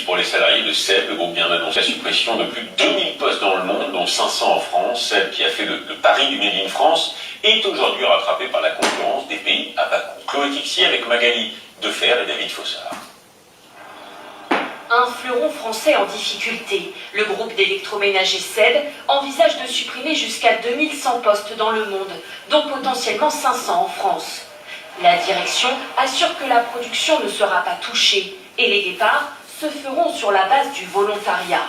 pour les salariés de SEB. Le groupe vient d'annoncer la suppression de plus de 2000 postes dans le monde, dont 500 en France. SEB, qui a fait le pari du Made in France, est aujourd'hui rattrapé par la concurrence des pays à bas coût. Chloé Tixier avec Magali Defer et David Fossard. Un fleuron français en difficulté. Le groupe d'électroménager SEB envisage de supprimer jusqu'à 2100 postes dans le monde, dont potentiellement 500 en France. La direction assure que la production ne sera pas touchée et les départs se feront sur la base du volontariat.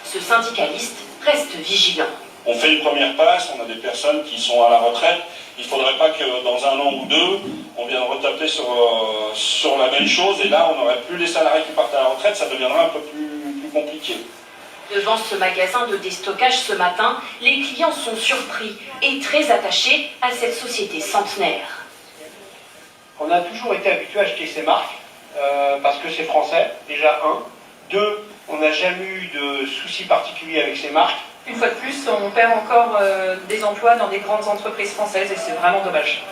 Ce syndicaliste reste vigilant. On fait une première passe, on a des personnes qui sont à la retraite. Il ne faudrait pas que dans un an ou deux, on vienne retaper sur la même chose. Et là, on n'aurait plus les salariés qui partent à la retraite, ça deviendra un peu plus compliqué. Devant ce magasin de déstockage ce matin, les clients sont surpris et très attachés à cette société centenaire. On a toujours été habitué à acheter ces marques, parce que c'est français, déjà un. Deux, on n'a jamais eu de soucis particuliers avec ces marques. Une fois de plus, on perd encore des emplois dans des grandes entreprises françaises et c'est vraiment dommage.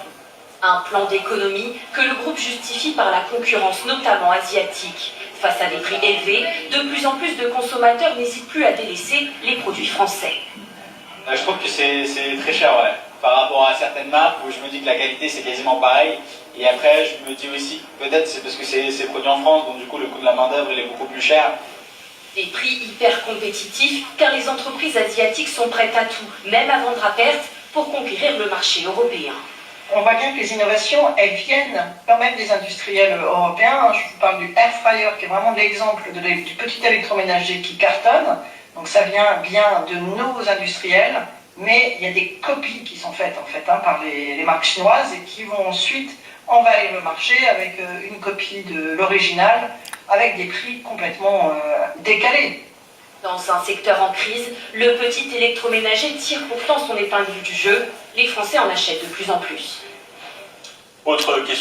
Un plan d'économie que le groupe justifie par la concurrence, notamment asiatique. Face à des prix élevés, de plus en plus de consommateurs n'hésitent plus à délaisser les produits français. Je trouve que c'est très cher, ouais. Par rapport à certaines marques où je me dis que la qualité c'est quasiment pareil. Et après, je me dis aussi, peut-être c'est parce que c'est produit en France, donc du coup le coût de la main-d'œuvre est beaucoup plus cher. Des prix hyper compétitifs, car les entreprises asiatiques sont prêtes à tout, même à vendre à perte, pour conquérir le marché européen. On voit bien que les innovations, elles viennent quand même des industriels européens. Je vous parle du air fryer, qui est vraiment l'exemple du petit électroménager qui cartonne. Donc ça vient bien de nos industriels, mais il y a des copies qui sont faites par les marques chinoises et qui vont ensuite envahir le marché avec une copie de l'original, avec des prix complètement décalés. Dans un secteur en crise, le petit électroménager tire pourtant son épingle du jeu. Les Français en achètent de plus en plus. Autre question.